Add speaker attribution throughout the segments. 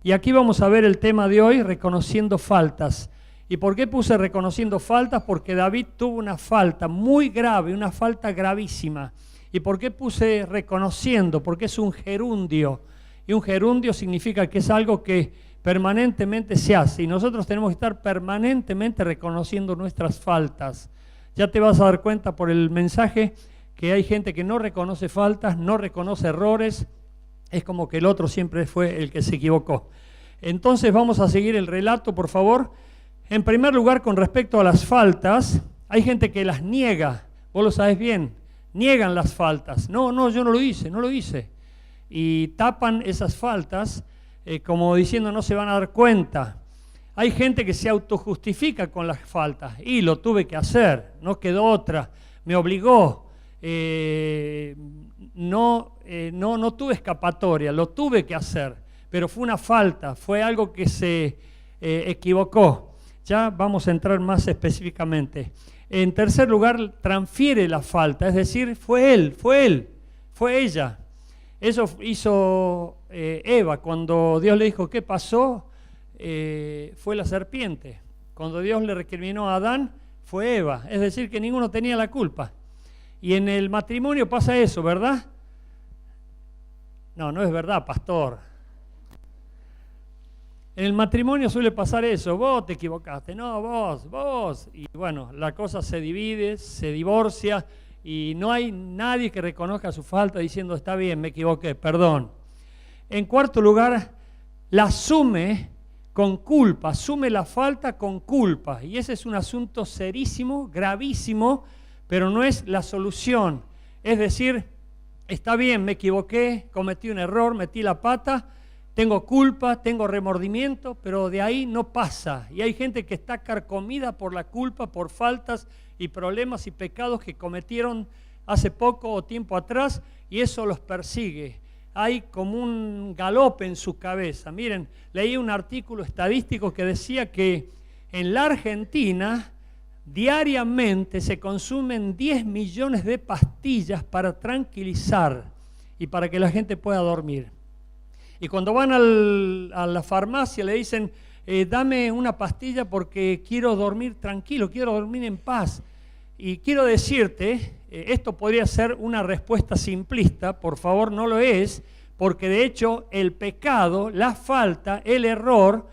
Speaker 1: Y aquí vamos a ver el tema de hoy, reconociendo faltas. ¿Y por qué puse reconociendo faltas? Porque David tuvo una falta muy grave, una falta gravísima. ¿Y por qué puse reconociendo? Porque es un gerundio. Y un gerundio significa que es algo que permanentemente se hace. Y nosotros tenemos que estar permanentemente reconociendo nuestras faltas. Ya te vas a dar cuenta por el mensaje que hay gente que no reconoce faltas, no reconoce errores. Es como que el otro siempre fue el que se equivocó. Entonces vamos a seguir el relato, por favor. En primer lugar, con respecto a las faltas, hay gente que las niega. Vos lo sabés bien, niegan las faltas. No, yo no lo hice. Y tapan esas faltas como diciendo no se van a dar cuenta. Hay gente que se autojustifica con las faltas. Y lo tuve que hacer, no quedó otra, me obligó. No tuve escapatoria, lo tuve que hacer, pero fue una falta, fue algo que se equivocó. Ya vamos a entrar más específicamente. En tercer lugar, transfiere la falta, es decir, fue él, fue ella. Eso hizo Eva cuando Dios le dijo, ¿qué pasó? Fue la serpiente. Cuando Dios le recriminó a Adán, fue Eva, es decir, que ninguno tenía la culpa. Y en el matrimonio pasa eso, ¿verdad? No es verdad, pastor. En el matrimonio suele pasar eso, vos te equivocaste, no, vos. Y bueno, la cosa se divide, se divorcia y no hay nadie que reconozca su falta diciendo, está bien, me equivoqué, perdón. En cuarto lugar, la asume con culpa, asume la falta con culpa. Y ese es un asunto serísimo, gravísimo, pero no es la solución. Es decir, está bien, me equivoqué, cometí un error, metí la pata, tengo culpa, tengo remordimiento, pero de ahí no pasa. Y hay gente que está carcomida por la culpa, por faltas y problemas y pecados que cometieron hace poco o tiempo atrás, y eso los persigue. Hay como un galope en su cabeza. Miren, leí un artículo estadístico que decía que en la Argentina diariamente se consumen 10 millones de pastillas para tranquilizar y para que la gente pueda dormir. Y cuando van a la farmacia le dicen, dame una pastilla porque quiero dormir tranquilo, quiero dormir en paz. Y quiero decirte, esto podría ser una respuesta simplista, por favor no lo es, porque de hecho el pecado, la falta, el error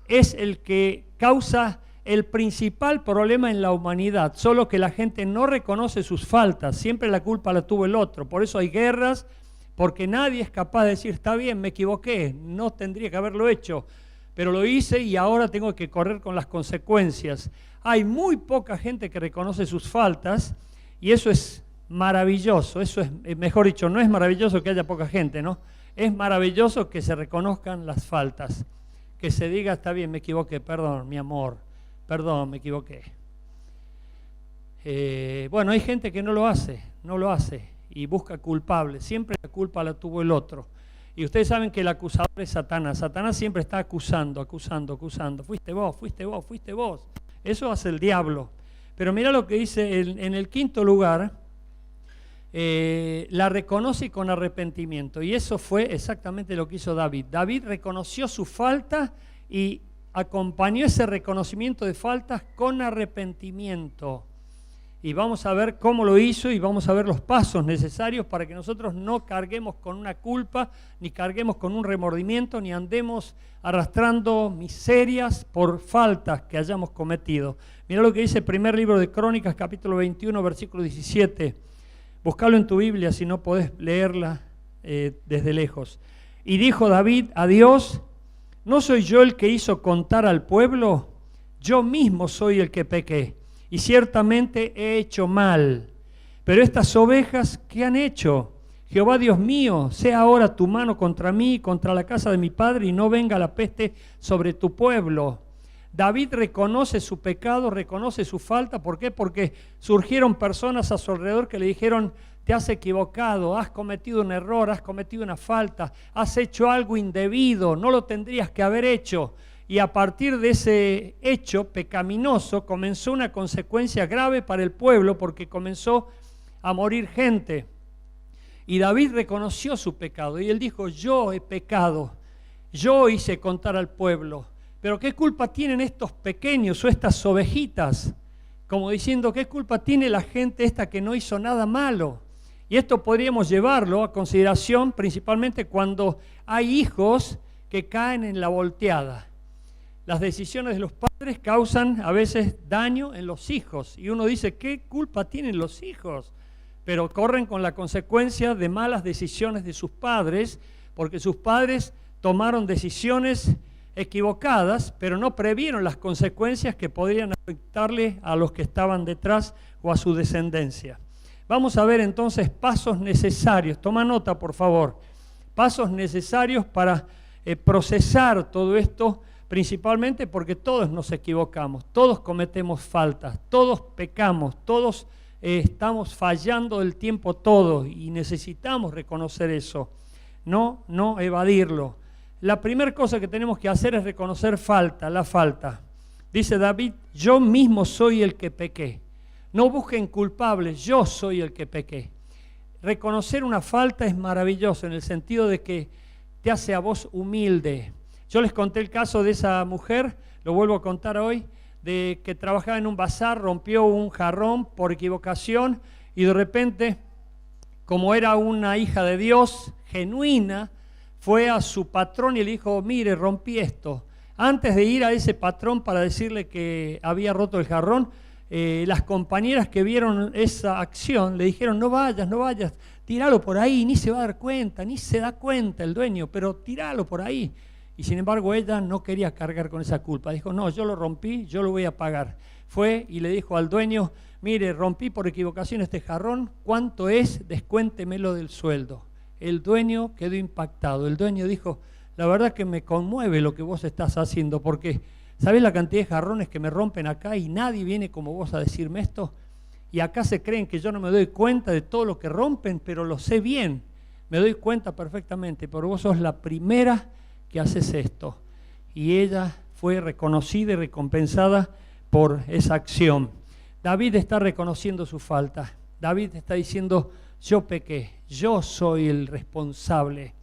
Speaker 1: es el que causa el principal problema en la humanidad, solo que la gente no reconoce sus faltas, siempre la culpa la tuvo el otro, por eso hay guerras, porque nadie es capaz de decir, está bien, me equivoqué, no tendría que haberlo hecho, pero lo hice y ahora tengo que correr con las consecuencias. Hay muy poca gente que reconoce sus faltas y eso es maravilloso, eso es, mejor dicho, no es maravilloso que haya poca gente, ¿no? Es maravilloso que se reconozcan las faltas, que se diga, está bien, me equivoqué, perdón, mi amor, perdón, me equivoqué. Bueno, hay gente que no lo hace y busca culpables, siempre la culpa la tuvo el otro. Y ustedes saben que el acusador es Satanás. Satanás siempre está acusando. Fuiste vos. Eso hace el diablo. Pero mira lo que dice en el quinto lugar, la reconoce con arrepentimiento. Y eso fue exactamente lo que hizo David. David reconoció su falta y acompañó ese reconocimiento de faltas con arrepentimiento. Y vamos a ver cómo lo hizo y vamos a ver los pasos necesarios para que nosotros no carguemos con una culpa, ni carguemos con un remordimiento, ni andemos arrastrando miserias por faltas que hayamos cometido. Mira lo que dice el primer libro de Crónicas, capítulo 21, versículo 17. Búscalo en tu Biblia si no podés leerla desde lejos. Y dijo David a Dios, ¿no soy yo el que hizo contar al pueblo? Yo mismo soy el que pequé. Y ciertamente he hecho mal. Pero estas ovejas, ¿qué han hecho? Jehová Dios mío, sea ahora tu mano contra mí, contra la casa de mi padre, y no venga la peste sobre tu pueblo. David reconoce su pecado, reconoce su falta. ¿Por qué? Porque surgieron personas a su alrededor que le dijeron, te has equivocado, has cometido un error, has cometido una falta, has hecho algo indebido, no lo tendrías que haber hecho. Y a partir de ese hecho pecaminoso comenzó una consecuencia grave para el pueblo porque comenzó a morir gente. Y David reconoció su pecado y él dijo, yo he pecado. yo hice contar al pueblo. Pero ¿qué culpa tienen estos pequeños o estas ovejitas? Como diciendo, ¿qué culpa tiene la gente esta que no hizo nada malo? Y esto podríamos llevarlo a consideración principalmente cuando hay hijos que caen en la volteada. Las decisiones de los padres causan a veces daño en los hijos. Y uno dice, ¿qué culpa tienen los hijos? Pero corren con la consecuencia de malas decisiones de sus padres, porque sus padres tomaron decisiones equivocadas, pero no previeron las consecuencias que podrían afectarle a los que estaban detrás o a su descendencia. Vamos a ver entonces pasos necesarios. Toma nota, por favor. Pasos necesarios para procesar todo esto, principalmente porque todos nos equivocamos, todos cometemos faltas, todos pecamos, todos estamos fallando el tiempo todo y necesitamos reconocer eso, no evadirlo. La primera cosa que tenemos que hacer es reconocer la falta. Dice David, yo mismo soy el que pequé. No busquen culpables, yo soy el que pequé. Reconocer una falta es maravilloso en el sentido de que te hace a vos humilde. Yo les conté el caso de esa mujer, lo vuelvo a contar hoy, de que trabajaba en un bazar, rompió un jarrón por equivocación y de repente, como era una hija de Dios genuina, fue a su patrón y le dijo, mire, rompí esto. Antes de ir a ese patrón para decirle que había roto el jarrón, las compañeras que vieron esa acción le dijeron, no vayas, tíralo por ahí, ni se va a dar cuenta, ni se da cuenta el dueño, pero tíralo por ahí. Y sin embargo ella no quería cargar con esa culpa. Dijo, no, yo lo rompí, yo lo voy a pagar. Fue y le dijo al dueño, mire, rompí por equivocación este jarrón, ¿cuánto es? Descuéntemelo del sueldo. El dueño quedó impactado. El dueño dijo, la verdad que me conmueve lo que vos estás haciendo, porque ¿sabés la cantidad de jarrones que me rompen acá y nadie viene como vos a decirme esto? Y acá se creen que yo no me doy cuenta de todo lo que rompen, pero lo sé bien, me doy cuenta perfectamente, pero vos sos la primera que haces esto. Y ella fue reconocida y recompensada por esa acción. David está reconociendo su falta. David está diciendo, yo pequé, yo soy el responsable.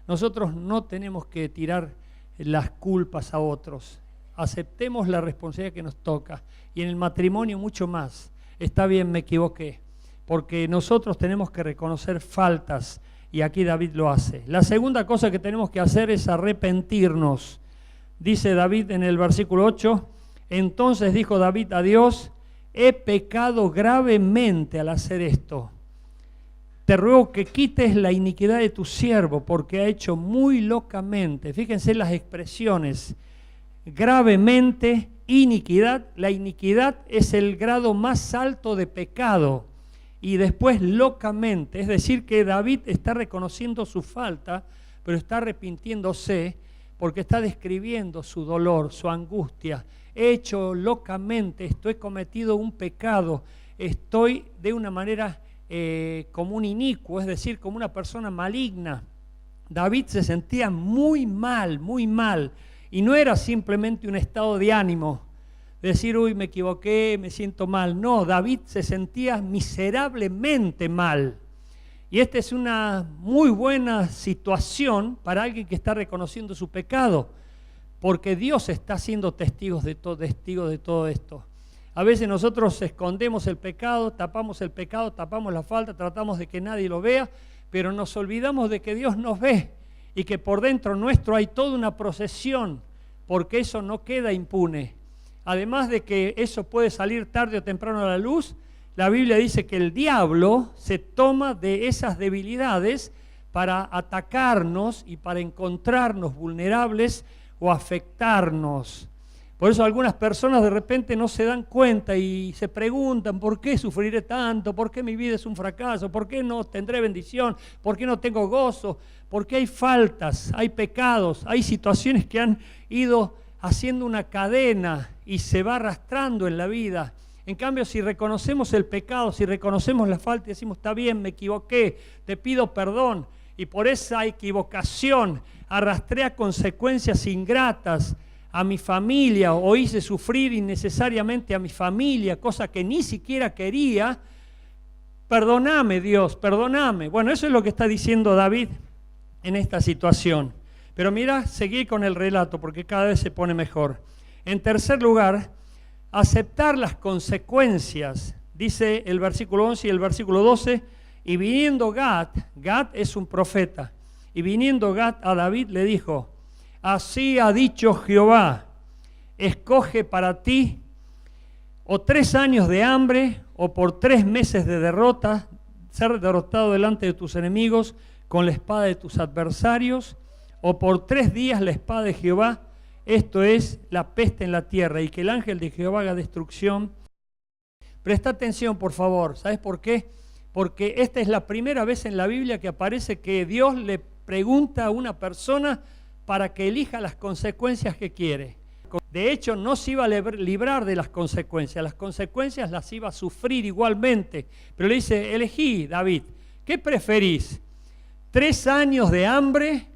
Speaker 1: Nosotros no tenemos que tirar las culpas a otros. Aceptemos la responsabilidad que nos toca. Y en el matrimonio mucho más. Está bien, me equivoqué. Porque nosotros tenemos que reconocer faltas. Y aquí David lo hace. La segunda cosa que tenemos que hacer es arrepentirnos. Dice David en el versículo 8, entonces dijo David a Dios, he pecado gravemente al hacer esto. Te ruego que quites la iniquidad de tu siervo, porque ha hecho muy locamente. Fíjense las expresiones. Gravemente, iniquidad. La iniquidad es el grado más alto de pecado. Y después locamente, es decir que David está reconociendo su falta, pero está arrepintiéndose porque está describiendo su dolor, su angustia. He hecho locamente, he cometido un pecado, estoy de una manera como un inicuo, es decir, como una persona maligna. David se sentía muy mal, y no era simplemente un estado de ánimo, decir, uy, me equivoqué, me siento mal. No, David se sentía miserablemente mal. Y esta es una muy buena situación para alguien que está reconociendo su pecado, porque Dios está siendo testigo de todo esto. A veces nosotros escondemos el pecado, tapamos la falta, tratamos de que nadie lo vea, pero nos olvidamos de que Dios nos ve y que por dentro nuestro hay toda una procesión, porque eso no queda impune. Además de que eso puede salir tarde o temprano a la luz, la Biblia dice que el diablo se toma de esas debilidades para atacarnos y para encontrarnos vulnerables o afectarnos. Por eso algunas personas de repente no se dan cuenta y se preguntan, ¿por qué sufriré tanto? ¿Por qué mi vida es un fracaso? ¿Por qué no tendré bendición? ¿Por qué no tengo gozo? ¿Por qué hay faltas, hay pecados, hay situaciones que han ido haciendo una cadena y se va arrastrando en la vida? En cambio, si reconocemos el pecado, si reconocemos la falta y decimos, está bien, me equivoqué, te pido perdón, y por esa equivocación arrastré a consecuencias ingratas a mi familia o hice sufrir innecesariamente a mi familia, cosa que ni siquiera quería, perdóname Dios, perdóname. Bueno, eso es lo que está diciendo David en esta situación. Pero mira, seguí con el relato porque cada vez se pone mejor. En tercer lugar, aceptar las consecuencias. Dice el versículo 11 y el versículo 12, y viniendo Gad es un profeta, y viniendo Gad a David le dijo, así ha dicho Jehová, escoge para ti o 3 años de hambre o por 3 meses de derrota, ser derrotado delante de tus enemigos con la espada de tus adversarios, o por 3 días la espada de Jehová, esto es la peste en la tierra, y que el ángel de Jehová haga destrucción. Presta atención, por favor. ¿Sabes por qué? Porque esta es la primera vez en la Biblia que aparece que Dios le pregunta a una persona para que elija las consecuencias que quiere. De hecho, no se iba a librar de las consecuencias las iba a sufrir igualmente. Pero le dice, elegí, David, ¿qué preferís? ¿3 años de hambre?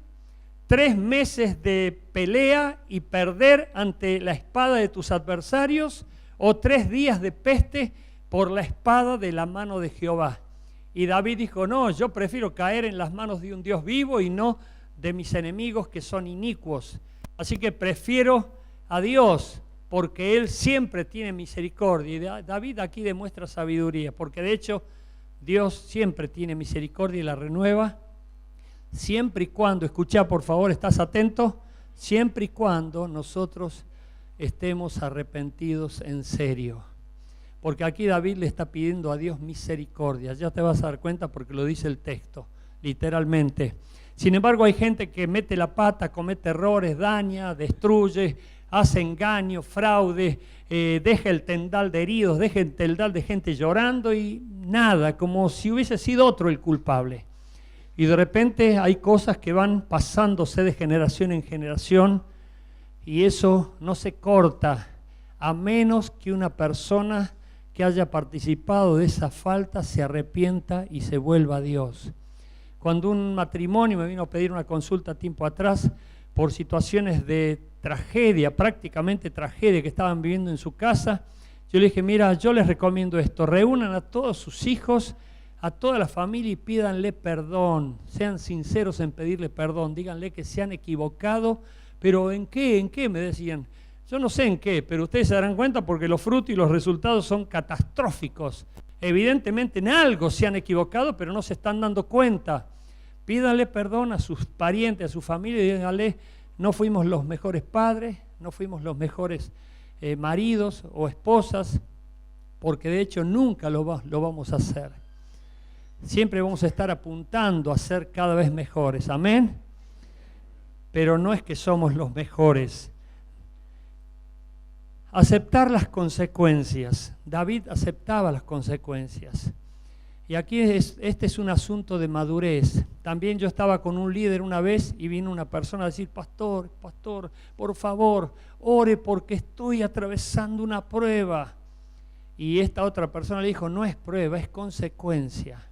Speaker 1: 3 meses de pelea y perder ante la espada de tus adversarios, o 3 días de peste por la espada de la mano de Jehová. Y David dijo, no, yo prefiero caer en las manos de un Dios vivo y no de mis enemigos que son inicuos. Así que prefiero a Dios porque Él siempre tiene misericordia. Y David aquí demuestra sabiduría, porque de hecho Dios siempre tiene misericordia y la renueva. Siempre y cuando, escucha por favor, ¿estás atento? Siempre y cuando nosotros estemos arrepentidos en serio. Porque aquí David le está pidiendo a Dios misericordia. Ya te vas a dar cuenta porque lo dice el texto, literalmente. Sin embargo, hay gente que mete la pata, comete errores, daña, destruye, hace engaño, fraude, deja el tendal de heridos, deja el tendal de gente llorando y nada, como si hubiese sido otro el culpable. Y de repente hay cosas que van pasándose de generación en generación y eso no se corta a menos que una persona que haya participado de esa falta se arrepienta y se vuelva a Dios. Cuando un matrimonio me vino a pedir una consulta tiempo atrás por situaciones de tragedia, prácticamente tragedia que estaban viviendo en su casa, yo le dije, mira, yo les recomiendo esto, reúnan a todos sus hijos, a toda la familia y pídanle perdón, sean sinceros en pedirle perdón, díganle que se han equivocado, pero ¿en qué? ¿En qué? Me decían. Yo no sé en qué, pero ustedes se darán cuenta porque los frutos y los resultados son catastróficos. Evidentemente en algo se han equivocado, pero no se están dando cuenta. Pídanle perdón a sus parientes, a su familia, y díganle, no fuimos los mejores padres, no fuimos los mejores maridos o esposas, porque de hecho nunca lo vamos a hacer. Siempre vamos a estar apuntando a ser cada vez mejores, amén. Pero no es que somos los mejores. Aceptar las consecuencias. David aceptaba las consecuencias. Y aquí este es un asunto de madurez. También yo estaba con un líder una vez y vino una persona a decir, pastor, por favor, ore porque estoy atravesando una prueba. Y esta otra persona le dijo, no es prueba, es consecuencia.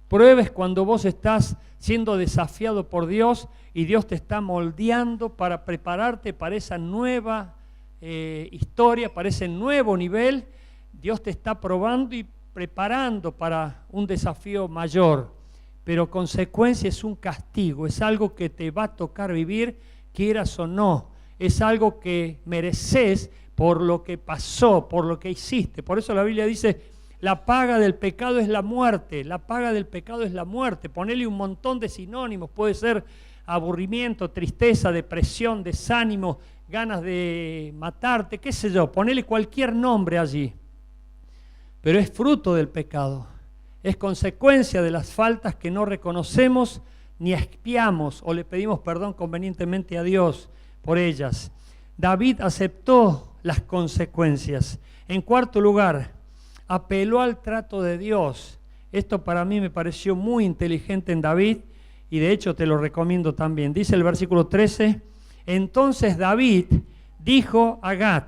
Speaker 1: Prueba es cuando vos estás siendo desafiado por Dios y Dios te está moldeando para prepararte para esa nueva historia, para ese nuevo nivel. Dios te está probando y preparando para un desafío mayor. Pero consecuencia es un castigo, es algo que te va a tocar vivir, quieras o no. Es algo que mereces por lo que pasó, por lo que hiciste. Por eso la Biblia dice, la paga del pecado es la muerte, la paga del pecado es la muerte. Ponele un montón de sinónimos, puede ser aburrimiento, tristeza, depresión, desánimo, ganas de matarte, qué sé yo, ponele cualquier nombre allí. Pero es fruto del pecado, es consecuencia de las faltas que no reconocemos ni expiamos o le pedimos perdón convenientemente a Dios por ellas. David aceptó las consecuencias. En cuarto lugar, apeló al trato de Dios. Esto para mí me pareció muy inteligente en David y de hecho te lo recomiendo también. Dice el versículo 13, entonces David dijo a Gad,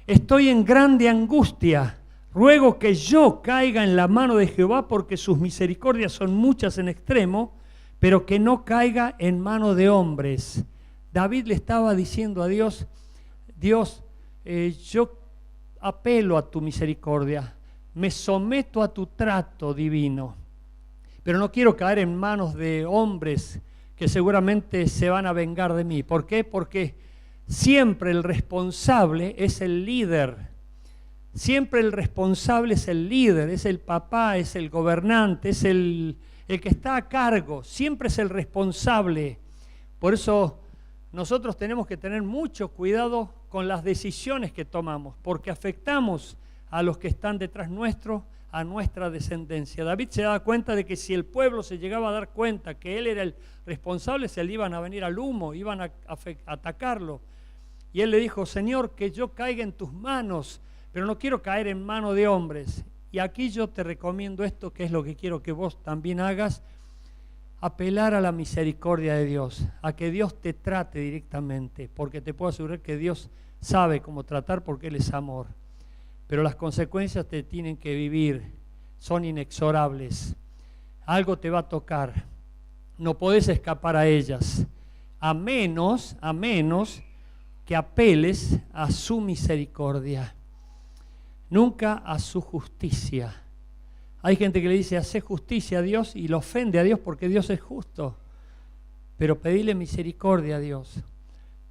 Speaker 1: estoy en grande angustia, ruego que yo caiga en la mano de Jehová porque sus misericordias son muchas en extremo, pero que no caiga en mano de hombres. David le estaba diciendo a Dios, Dios, yo apelo a tu misericordia, me someto a tu trato divino, pero no quiero caer en manos de hombres que seguramente se van a vengar de mí. ¿Por qué? Porque siempre el responsable es el líder. Siempre el responsable es el líder, es el papá, es el gobernante, es el que está a cargo. Siempre es el responsable. Por eso nosotros tenemos que tener mucho cuidado con las decisiones que tomamos, porque afectamos a los que están detrás nuestro, a nuestra descendencia. David se daba cuenta de que si el pueblo se llegaba a dar cuenta que él era el responsable, se le iban a venir al humo, iban a atacarlo. Y él le dijo: Señor, que yo caiga en tus manos, pero no quiero caer en manos de hombres. Y aquí yo te recomiendo esto, que es lo que quiero que vos también hagas: apelar a la misericordia de Dios, a que Dios te trate directamente, porque te puedo asegurar que Dios sabe cómo tratar, porque Él es amor. Pero las consecuencias te tienen que vivir, son inexorables. Algo te va a tocar, no podés escapar a ellas, a menos que apeles a su misericordia, nunca a su justicia. Hay gente que le dice: hace justicia a Dios, y lo ofende a Dios porque Dios es justo. Pero pedile misericordia a Dios.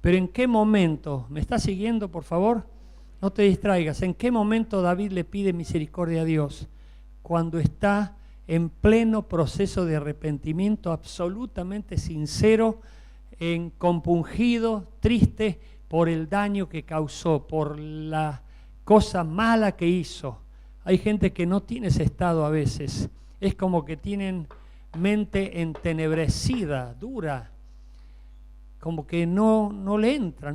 Speaker 1: Pero ¿en qué momento? ¿Me estás siguiendo, por favor? No te distraigas. ¿En qué momento David le pide misericordia a Dios? Cuando está en pleno proceso de arrepentimiento, absolutamente sincero, compungido, triste por el daño que causó, por la cosa mala que hizo. Hay gente que no tiene ese estado a veces. Es como que tienen mente entenebrecida, dura. Como que no le entra.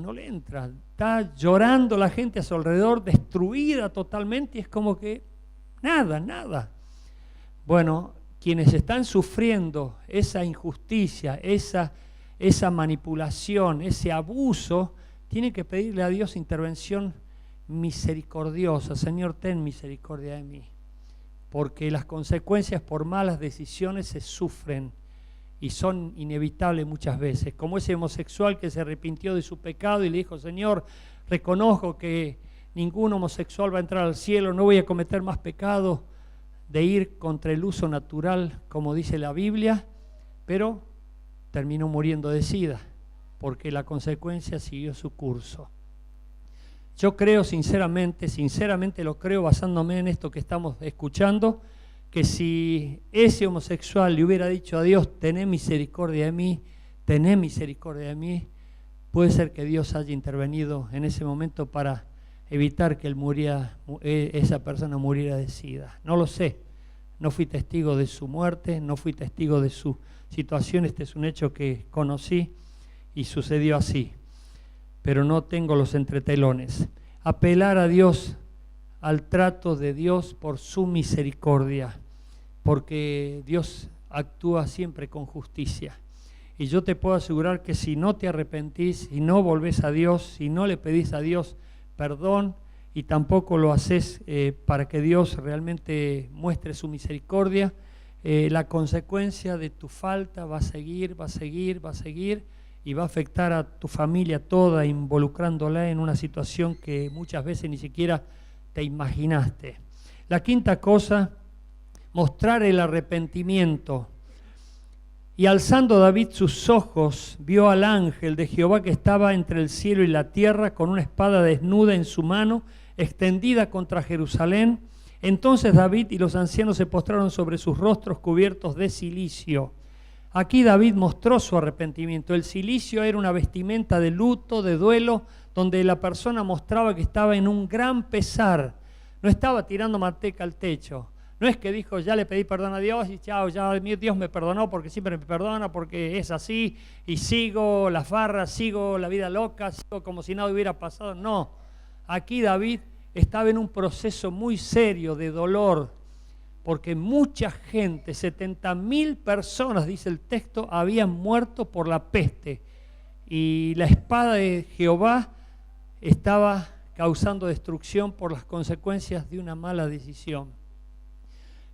Speaker 1: Está llorando la gente a su alrededor, destruida totalmente, y es como que nada. Bueno, quienes están sufriendo esa injusticia, esa manipulación, ese abuso, tienen que pedirle a Dios intervención misericordiosa. Señor, ten misericordia de mí, porque las consecuencias por malas decisiones se sufren y son inevitables muchas veces, como ese homosexual que se arrepintió de su pecado y le dijo: Señor, reconozco que ningún homosexual va a entrar al cielo, no voy a cometer más pecado de ir contra el uso natural, como dice la Biblia, pero terminó muriendo de SIDA, porque la consecuencia siguió su curso. Yo creo sinceramente lo creo basándome en esto que estamos escuchando, que si ese homosexual le hubiera dicho a Dios: tené misericordia de mí, puede ser que Dios haya intervenido en ese momento para evitar que esa persona muriera de SIDA. No lo sé, no fui testigo de su muerte, no fui testigo de su situación, este es un hecho que conocí y sucedió así. Pero no tengo los entretelones. Apelar a Dios, al trato de Dios por su misericordia, porque Dios actúa siempre con justicia. Y yo te puedo asegurar que si no te arrepentís, si no volvés a Dios, si no le pedís a Dios perdón y tampoco lo haces para que Dios realmente muestre su misericordia, la consecuencia de tu falta va a seguir y va a afectar a tu familia toda, involucrándola en una situación que muchas veces ni siquiera te imaginaste. La quinta cosa: mostrar el arrepentimiento. Y alzando David sus ojos, vio al ángel de Jehová que estaba entre el cielo y la tierra, con una espada desnuda en su mano, extendida contra Jerusalén. Entonces David y los ancianos se postraron sobre sus rostros cubiertos de cilicio. Aquí David mostró su arrepentimiento. El cilicio era una vestimenta de luto, de duelo, donde la persona mostraba que estaba en un gran pesar. No estaba tirando manteca al techo. No es que dijo: ya le pedí perdón a Dios y chao, ya Dios me perdonó porque siempre me perdona, porque es así, y sigo las farras, sigo la vida loca, sigo como si nada hubiera pasado. No, aquí David estaba en un proceso muy serio de dolor, porque mucha gente, 70.000 personas, dice el texto, habían muerto por la peste, y la espada de Jehová estaba causando destrucción por las consecuencias de una mala decisión.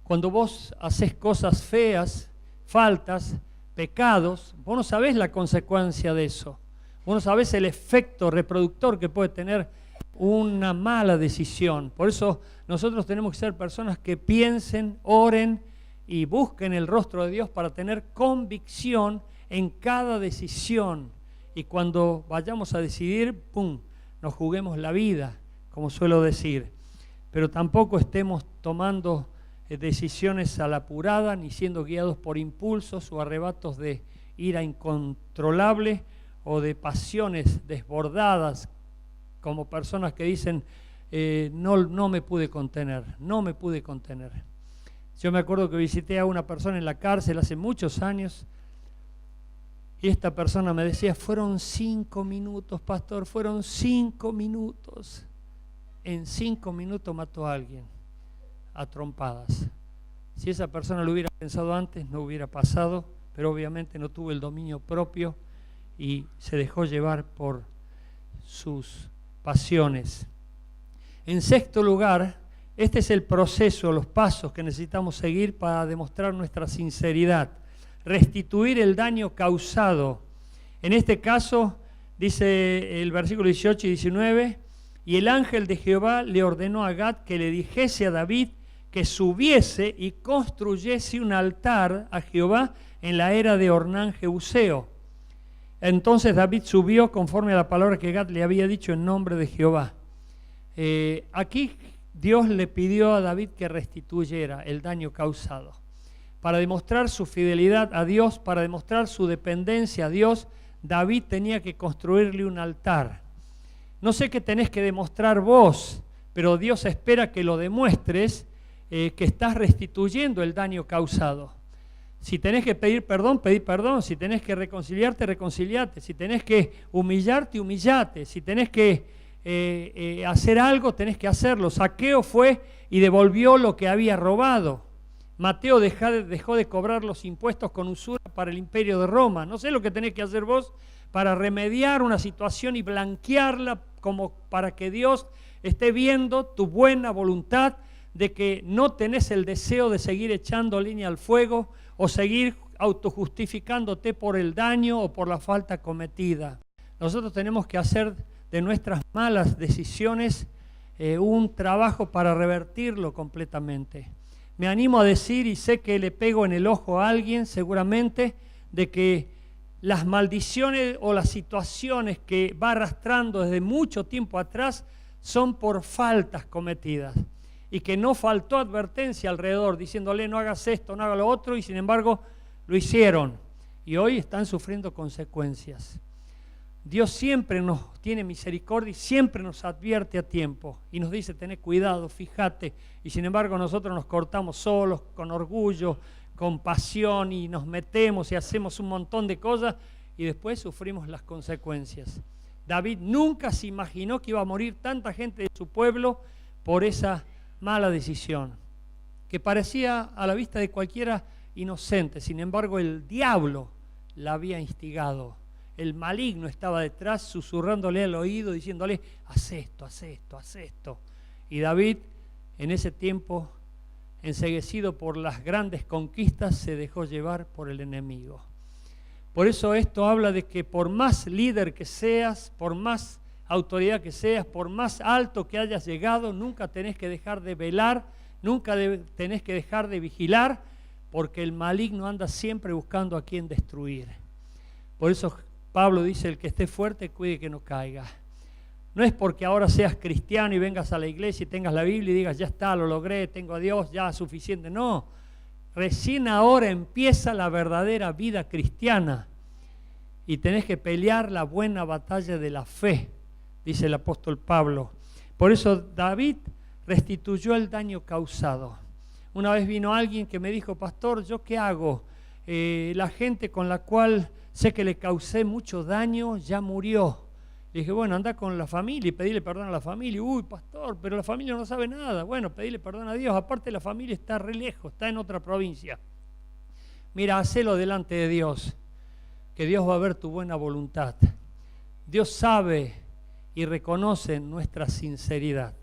Speaker 1: Cuando vos haces cosas feas, faltas, pecados, vos no sabés la consecuencia de eso. Vos no sabés el efecto reproductor que puede tener una mala decisión. Por eso nosotros tenemos que ser personas que piensen, oren y busquen el rostro de Dios para tener convicción en cada decisión. Y cuando vayamos a decidir, ¡pum!, nos juguemos la vida, como suelo decir. Pero tampoco estemos tomando decisiones a la apurada, ni siendo guiados por impulsos o arrebatos de ira incontrolable o de pasiones desbordadas, como personas que dicen, no me pude contener, no me pude contener. Yo me acuerdo que visité a una persona en la cárcel hace muchos años, y esta persona me decía, fueron 5 minutos, pastor, fueron 5 minutos. En 5 minutos mató a alguien a trompadas. Si esa persona lo hubiera pensado antes, no hubiera pasado, pero obviamente no tuvo el dominio propio y se dejó llevar por sus pasiones. En sexto lugar, este es el proceso, los pasos que necesitamos seguir para demostrar nuestra sinceridad. Restituir el daño causado. En este caso, dice el versículo 18 y 19, y el ángel de Jehová le ordenó a Gad que le dijese a David que subiese y construyese un altar a Jehová en la era de Ornán Jebuseo. Entonces David subió conforme a la palabra que Gad le había dicho en nombre de Jehová. Aquí Dios le pidió a David que restituyera el daño causado. Para demostrar su fidelidad a Dios, para demostrar su dependencia a Dios, David tenía que construirle un altar. No sé qué tenés que demostrar vos, pero Dios espera que lo demuestres, que estás restituyendo el daño causado. Si tenés que pedir perdón, pedí perdón. Si tenés que reconciliarte, reconciliate. Si tenés que humillarte, humillate. Si tenés que hacer algo, tenés que hacerlo. Zaqueo fue y devolvió lo que había robado. Mateo dejó de cobrar los impuestos con usura para el imperio de Roma. No sé lo que tenés que hacer vos para remediar una situación y blanquearla, como para que Dios esté viendo tu buena voluntad de que no tenés el deseo de seguir echando leña al fuego o seguir autojustificándote por el daño o por la falta cometida. Nosotros tenemos que hacer de nuestras malas decisiones un trabajo para revertirlo completamente. Me animo a decir, y sé que le pego en el ojo a alguien seguramente, de que las maldiciones o las situaciones que va arrastrando desde mucho tiempo atrás son por faltas cometidas. Y que no faltó advertencia alrededor, diciéndole no hagas esto, no hagas lo otro, y sin embargo lo hicieron. Y hoy están sufriendo consecuencias. Dios siempre nos tiene misericordia y siempre nos advierte a tiempo y nos dice, tené cuidado, fíjate, y sin embargo nosotros nos cortamos solos, con orgullo, con pasión, y nos metemos y hacemos un montón de cosas y después sufrimos las consecuencias. David nunca se imaginó que iba a morir tanta gente de su pueblo por esa mala decisión, que parecía a la vista de cualquiera inocente. Sin embargo, el diablo la había instigado. El maligno estaba detrás, susurrándole al oído, diciéndole, haz esto, haz esto, haz esto. Y David, en ese tiempo, enceguecido por las grandes conquistas, se dejó llevar por el enemigo. Por eso esto habla de que por más líder que seas, por más autoridad que seas, por más alto que hayas llegado, nunca tenés que dejar de velar, nunca tenés que dejar de vigilar, porque el maligno anda siempre buscando a quien destruir. Por eso Pablo dice, el que esté fuerte, cuide que no caiga. No es porque ahora seas cristiano y vengas a la iglesia y tengas la Biblia y digas, ya está, lo logré, tengo a Dios, ya es suficiente. No, recién ahora empieza la verdadera vida cristiana y tenés que pelear la buena batalla de la fe, dice el apóstol Pablo. Por eso David restituyó el daño causado. Una vez vino alguien que me dijo, pastor, ¿yo qué hago? La gente con la cual sé que le causé mucho daño ya murió. Le dije, bueno, anda con la familia y pedile perdón a la familia. Uy, pastor, pero la familia no sabe nada. Bueno, pedile perdón a Dios. Aparte, la familia está re lejos, está en otra provincia. Mira, hacelo delante de Dios, que Dios va a ver tu buena voluntad. Dios sabe y reconoce nuestra sinceridad.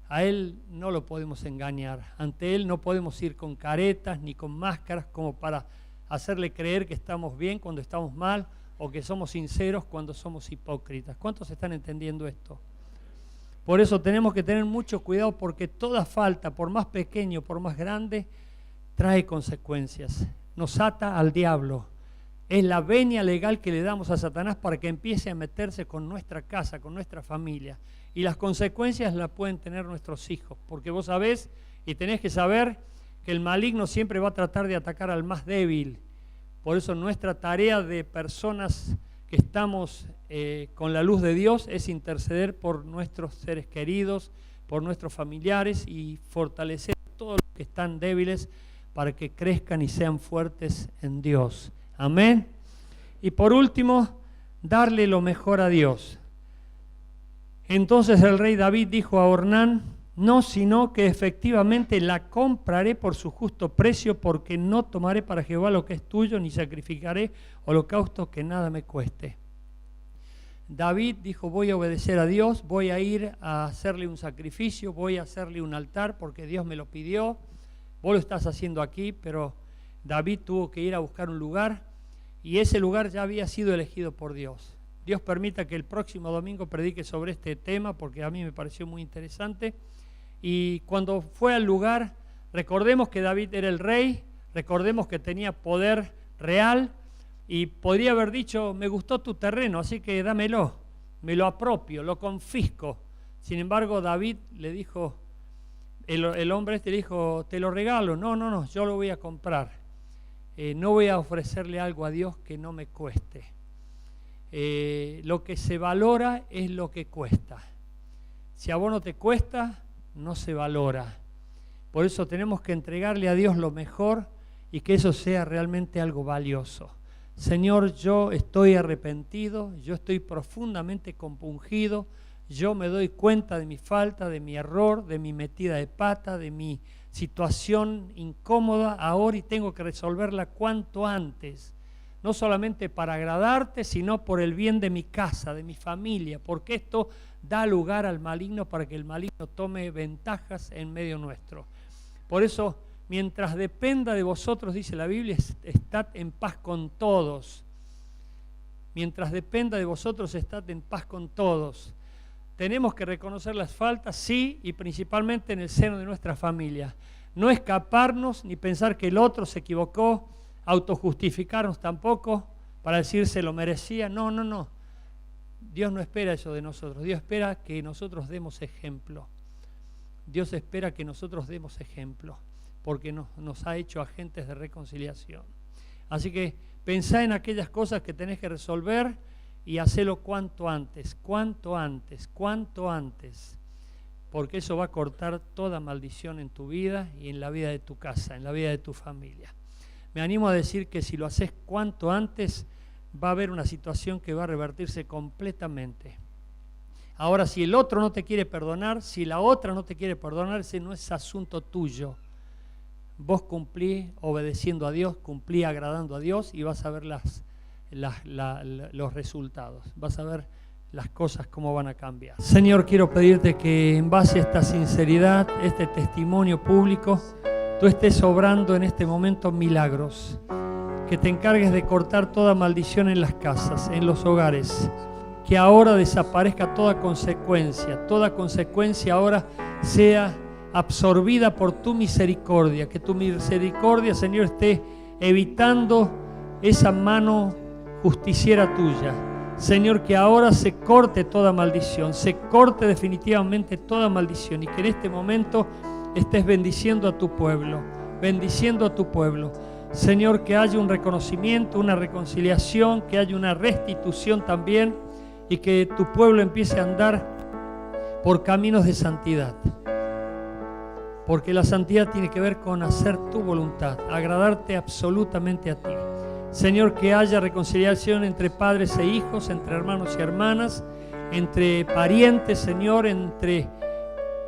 Speaker 1: A Él no lo podemos engañar. Ante Él no podemos ir con caretas ni con máscaras como para hacerle creer que estamos bien cuando estamos mal, o que somos sinceros cuando somos hipócritas. ¿Cuántos están entendiendo esto? Por eso tenemos que tener mucho cuidado, porque toda falta, por más pequeño, por más grande, trae consecuencias. Nos ata al diablo, Es la venia legal que le damos a Satanás para que empiece a meterse con nuestra casa, con nuestra familia. Y las consecuencias las pueden tener nuestros hijos, porque vos sabés y tenés que saber que el maligno siempre va a tratar de atacar al más débil. Por eso nuestra tarea de personas que estamos con la luz de Dios es interceder por nuestros seres queridos, por nuestros familiares y fortalecer a todos los que están débiles para que crezcan y sean fuertes en Dios. Amén. Y por último, darle lo mejor a Dios. Entonces el rey David dijo a Ornán: no, sino que efectivamente la compraré por su justo precio, porque no tomaré para Jehová lo que es tuyo, ni sacrificaré holocaustos que nada me cueste. David dijo: voy a obedecer a Dios, voy a ir a hacerle un sacrificio, voy a hacerle un altar porque Dios me lo pidió. Vos lo estás haciendo aquí, pero David tuvo que ir a buscar un lugar y ese lugar ya había sido elegido por Dios. Dios permita que el próximo domingo predique sobre este tema porque a mí me pareció muy interesante. Y cuando fue al lugar, recordemos que David era el rey, recordemos que tenía poder real y podría haber dicho: me gustó tu terreno, así que dámelo, me lo apropio, lo confisco. Sin embargo, David le dijo, el hombre le dijo: te lo regalo. No, yo lo voy a comprar. No voy a ofrecerle algo a Dios que no me cueste. Lo que se valora es lo que cuesta. Si a vos no te cuesta, no se valora. Por eso tenemos que entregarle a Dios lo mejor y que eso sea realmente algo valioso. Señor, yo estoy arrepentido, yo estoy profundamente compungido, yo me doy cuenta de mi falta, de mi error, de mi metida de pata, de mi situación incómoda ahora y tengo que resolverla cuanto antes. No solamente para agradarte, sino por el bien de mi casa, de mi familia, porque esto da lugar al maligno para que el maligno tome ventajas en medio nuestro. Por eso, mientras dependa de vosotros, dice la Biblia, estad en paz con todos. Mientras dependa de vosotros, estad en paz con todos. Tenemos que reconocer las faltas, sí, y principalmente en el seno de nuestra familia. No escaparnos ni pensar que el otro se equivocó, autojustificarnos tampoco para decir se lo merecía. No. Dios no espera eso de nosotros. Dios espera que nosotros demos ejemplo. Dios espera que nosotros demos ejemplo, porque nos ha hecho agentes de reconciliación. Así que pensá en aquellas cosas que tenés que resolver y hacelo cuanto antes, porque eso va a cortar toda maldición en tu vida y en la vida de tu casa, en la vida de tu familia. Me animo a decir que si lo haces cuanto antes, va a haber una situación que va a revertirse completamente. Ahora, si el otro no te quiere perdonar, si la otra no te quiere perdonar, ese no es asunto tuyo. Vos cumplí obedeciendo a Dios, cumplí agradando a Dios y vas a ver los resultados. Vas a ver las cosas cómo van a cambiar. Señor, quiero pedirte que en base a esta sinceridad, este testimonio público, tú estés obrando en este momento milagros. Que te encargues de cortar toda maldición en las casas, en los hogares. Que ahora desaparezca toda consecuencia ahora sea absorbida por tu misericordia. Que tu misericordia, Señor, esté evitando esa mano justiciera tuya. Señor, que ahora se corte toda maldición, se corte definitivamente toda maldición y que en este momento estés bendiciendo a tu pueblo, Señor, que haya un reconocimiento, una reconciliación, que haya una restitución también y que tu pueblo empiece a andar por caminos de santidad. Porque la santidad tiene que ver con hacer tu voluntad, agradarte absolutamente a ti. Señor, que haya reconciliación entre padres e hijos, entre hermanos y hermanas, entre parientes, Señor, entre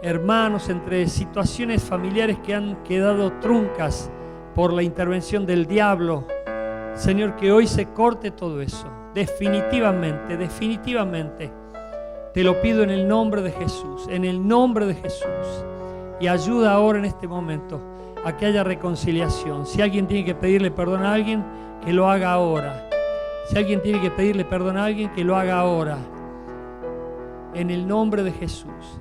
Speaker 1: hermanos, entre situaciones familiares que han quedado truncas por la intervención del diablo. Señor, que hoy se corte todo eso, definitivamente. Te lo pido en el nombre de Jesús, Y ayuda ahora en este momento a que haya reconciliación. Si alguien tiene que pedirle perdón a alguien, que lo haga ahora. Si alguien tiene que pedirle perdón a alguien, que lo haga ahora. En el nombre de Jesús.